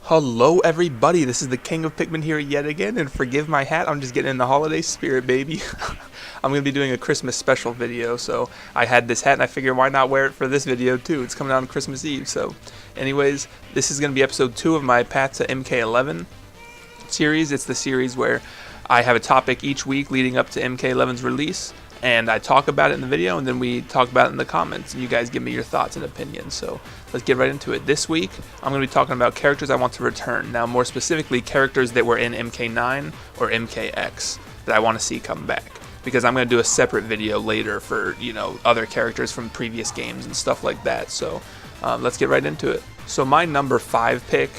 Hello everybody, this is the King of Pikmin here yet again, and forgive my hat, I'm just getting in the holiday spirit, baby. I'm going to be doing a Christmas special video, so I had this hat and I figured why not wear it for this video too. It's coming out on Christmas Eve, so anyways, this is going to be episode 2 of my Path to MK11 series. It's the series where I have a topic each week leading up to MK11's release, and I talk about it in the video, and then we talk about it in the comments, and you guys give me your thoughts and opinions. So let's get right into it. This week, I'm going to be talking about characters I want to return. Now, more specifically, characters that were in MK9 or MKX that I want to see come back, because I'm going to do a separate video later for, other characters from previous games and stuff like that. So let's get right into it. So my number 5 pick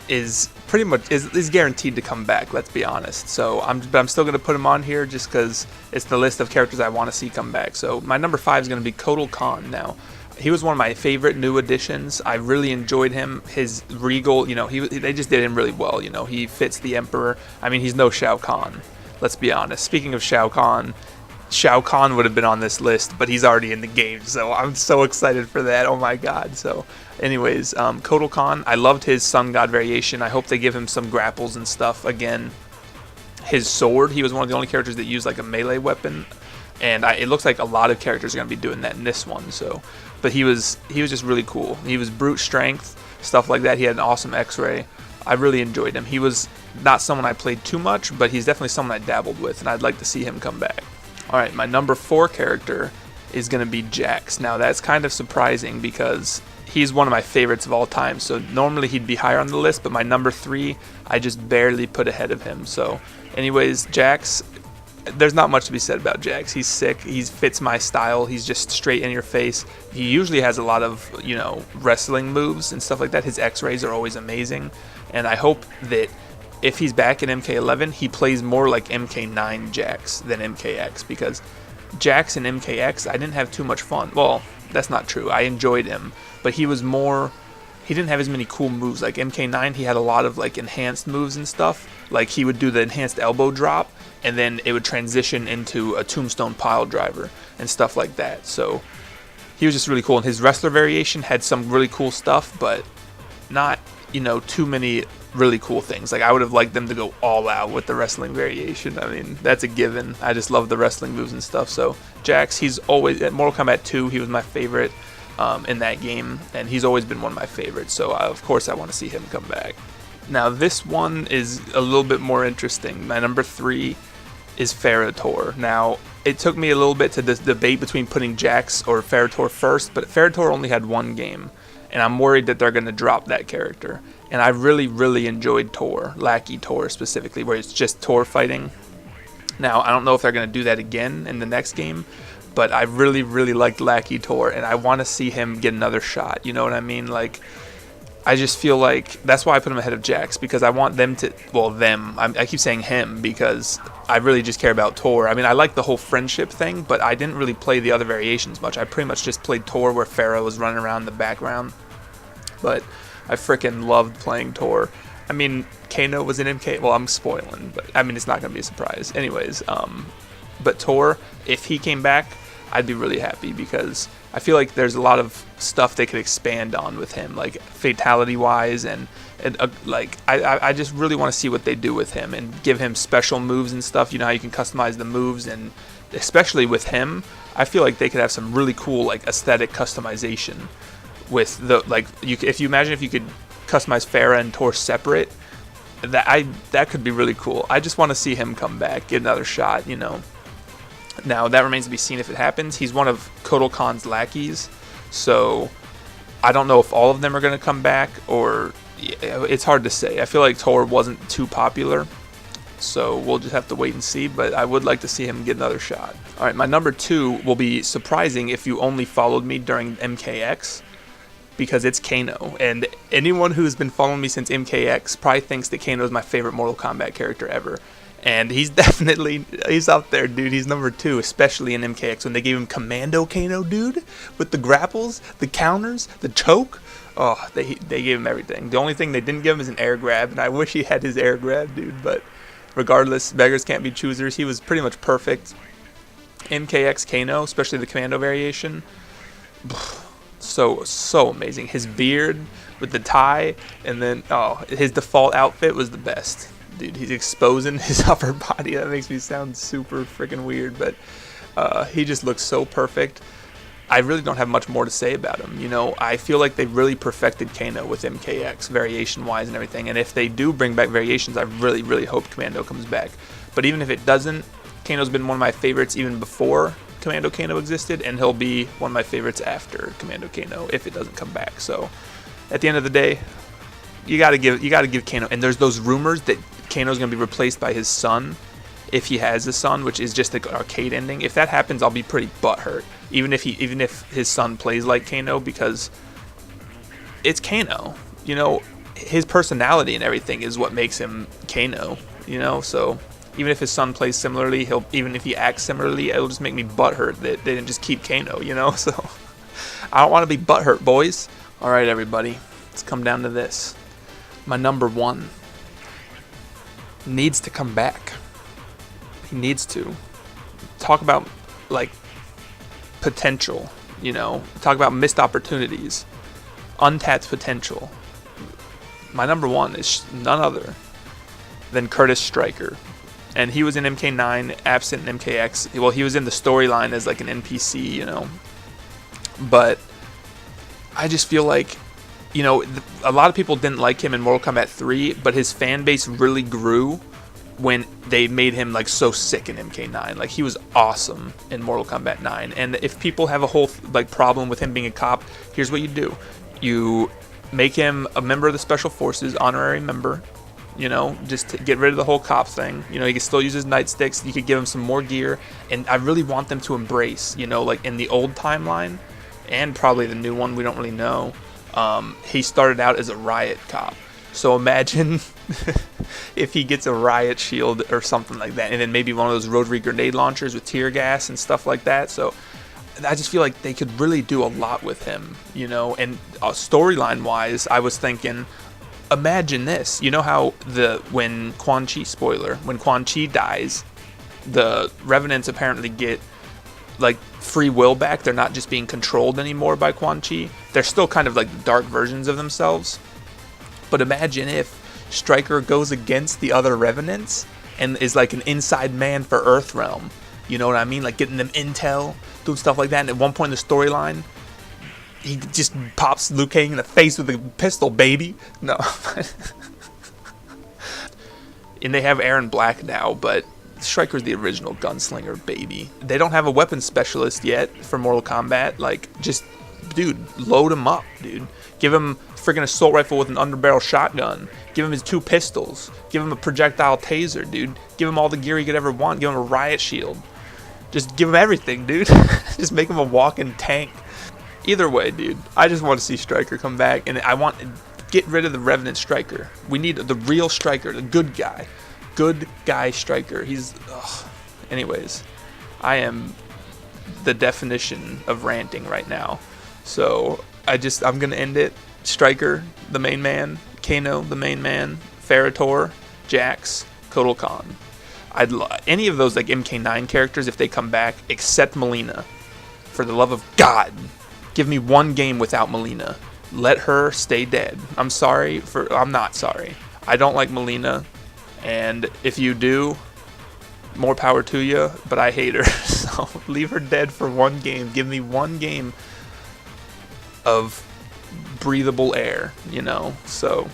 is pretty much is guaranteed to come back, let's be honest. So I'm still going to put him on here just because it's the list of characters I want to see come back. So my number 5 is going to be Kotal Khan. Now, he was one of my favorite new additions. I really enjoyed him. His regal, they just did him really well. He fits the Emperor. I mean, he's no Shao Kahn, let's be honest. Speaking of Shao Kahn would have been on this list, but he's already in the game, so I'm so excited for that. Oh my god. So anyways, Kotal Khan, I loved his Sun God variation. I hope they give him some grapples and stuff again. His sword, he was one of the only characters that used like a melee weapon, and it looks like a lot of characters are going to be doing that in this one. So, but he was just really cool. He was brute strength, stuff like that. He had an awesome X-ray. I really enjoyed him. He was not someone I played too much, but he's definitely someone I dabbled with, and I'd like to see him come back. Alright, my number 4 character is going to be Jax. Now, that's kind of surprising because he's one of my favorites of all time. So normally he'd be higher on the list, but my number 3, I just barely put ahead of him. So anyways, Jax, there's not much to be said about Jax. He's sick. He fits my style. He's just straight in your face. He usually has a lot of, wrestling moves and stuff like that. His X-rays are always amazing. And I hope that if he's back in MK11, he plays more like MK9 Jax than MKX, because Jax in MKX, I didn't have too much fun. Well, that's not true. I enjoyed him, but he didn't have as many cool moves. Like MK9, he had a lot of like enhanced moves and stuff. Like he would do the enhanced elbow drop, and then it would transition into a tombstone pile driver and stuff like that. So he was just really cool. And his wrestler variation had some really cool stuff, but not, too many really cool things. Like I would have liked them to go all out with the wrestling variation. I mean, that's a given. I just love the wrestling moves and stuff. So Jax, he's always at Mortal Kombat 2, he was my favorite in that game, and he's always been one of my favorites. So of course I want to see him come back. Now this one is a little bit more interesting. My number 3 is Ferrotor. Now it took me a little bit to debate between putting Jax or Ferrotor first, but Ferrotor only had one game, and I'm worried that they're going to drop that character. And I really, really enjoyed Tor, Lackey Tor specifically, where it's just Tor fighting. Now, I don't know if they're going to do that again in the next game, but I really, really liked Lackey Tor, and I want to see him get another shot. You know what I mean? Like, I just feel like that's why I put him ahead of Jax, because I want them to, I keep saying him because I really just care about Tor. I mean, I like the whole friendship thing, but I didn't really play the other variations much. I pretty much just played Tor where Pharaoh was running around in the background. But I freaking loved playing Tor. I mean, Kano was in MK. Well, I'm spoiling, but I mean, it's not going to be a surprise. Anyways, but Tor, if he came back, I'd be really happy, because I feel like there's a lot of stuff they could expand on with him, like fatality-wise, and I just really want to see what they do with him and give him special moves and stuff. You know how you can customize the moves, and especially with him, I feel like they could have some really cool like aesthetic customization. With the if you imagine if you could customize Farah and Tor separate, that could be really cool. I just want to see him come back, get another shot. Now that remains to be seen if it happens. He's one of Kotal Khan's lackeys, so I don't know if all of them are going to come back, or it's hard to say. I feel like Tor wasn't too popular, so we'll just have to wait and see, but I would like to see him get another shot. Alright, my number 2 will be surprising if you only followed me during MKX, because it's Kano, and anyone who's been following me since MKX probably thinks that Kano is my favorite Mortal Kombat character ever, and he's up there, dude. He's number 2, especially in MKX when they gave him Commando Kano, dude, with the grapples, the counters, the choke. Oh, they gave him everything. The only thing they didn't give him is an air grab, and I wish he had his air grab, dude, but regardless, beggars can't be choosers. He was pretty much perfect. MKX Kano, especially the Commando variation, So amazing. His beard with the tie, and then his default outfit was the best. Dude, he's exposing his upper body. That makes me sound super freaking weird, but he just looks so perfect. I really don't have much more to say about him. You know, I feel like they really perfected Kano with MKX, variation-wise and everything. And if they do bring back variations, I really hope Commando comes back. But even if it doesn't, Kano's been one of my favorites even before Commando Kano existed, and he'll be one of my favorites after Commando Kano if it doesn't come back. So, at the end of the day, you gotta give Kano. And there's those rumors that Kano's gonna be replaced by his son, if he has a son, which is just the arcade ending. If that happens, I'll be pretty butthurt. Even if his son plays like Kano, because it's Kano. You know, his personality and everything is what makes him Kano. You know, so even if his son plays similarly, even if he acts similarly, it'll just make me butthurt that they didn't just keep Kano. You know, so I don't want to be butthurt, boys. All right, everybody, let's come down to this. My number one needs to come back. He needs to. Talk about, like, potential, you know. Talk about missed opportunities. Untapped potential. My number one is none other than Curtis Stryker. And he was in MK9, absent in MKX. Well, he was in the storyline as, like, an NPC, you know. But I just feel like, you know, a lot of people didn't like him in Mortal Kombat 3, but his fan base really grew when they made him like so sick in MK9. Like, he was awesome in Mortal Kombat 9. And if people have a whole like problem with him being a cop, here's what you do. You make him a member of the Special Forces, honorary member, you know, just to get rid of the whole cop thing. You know, he can still use his nightsticks. You could give him some more gear. And I really want them to embrace, you know, like in the old timeline and probably the new one, we don't really know. He started out as a riot cop. So imagine if he gets a riot shield or something like that, and then maybe one of those rotary grenade launchers with tear gas and stuff like that. So I just feel like they could really do a lot with him, you know. And storyline wise, I was thinking, imagine this. You know how when Quan Chi, spoiler, when Quan Chi dies, the Revenants apparently get like free will back. They're not just being controlled anymore by Quan Chi. They're still kind of like the dark versions of themselves. But imagine if Stryker goes against the other Revenants and is like an inside man for Earthrealm. You know what I mean? Like getting them intel, doing stuff like that. And at one point in the storyline, he just pops Liu Kang in the face with a pistol, baby. No. And they have Aaron Black now, but Stryker's the original gunslinger, baby. They don't have a weapons specialist yet for Mortal Kombat. Like, just, dude, load him up, dude. Give him freaking assault rifle with an underbarrel shotgun. Give him his 2 pistols. Give him a projectile taser, dude. Give him all the gear he could ever want. Give him a riot shield. Just give him everything, dude. Just make him a walking tank. Either way, dude, I just want to see Stryker come back, and I want to get rid of the Revenant Stryker. We need the real Stryker, the good guy. Good guy Stryker. He's... Ugh. Anyways, I am the definition of ranting right now. So I'm gonna end it. Stryker, the main man. Kano, the main man. Ferritor, Jax, Kotal Khan. Any of those like MK9 characters, if they come back, except Melina. For the love of God, give me one game without Melina. Let her stay dead. I'm not sorry. I don't like Melina, and if you do, more power to you, but I hate her. So leave her dead for one game. Give me one game of breathable air, you know. So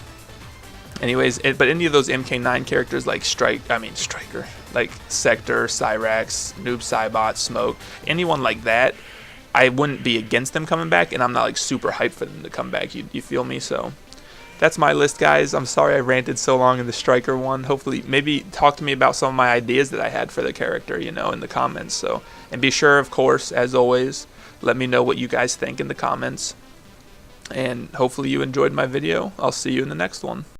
anyways, but any of those MK9 characters like Stryker, like Sector, Cyrax, Noob Saibot, Smoke, anyone like that, I wouldn't be against them coming back, and I'm not like super hyped for them to come back. You feel me? So that's my list, guys. I'm sorry I ranted so long in the Stryker one. Hopefully, maybe talk to me about some of my ideas that I had for the character, you know, in the comments. So, and be sure, of course, as always, let me know what you guys think in the comments. And hopefully you enjoyed my video. I'll see you in the next one.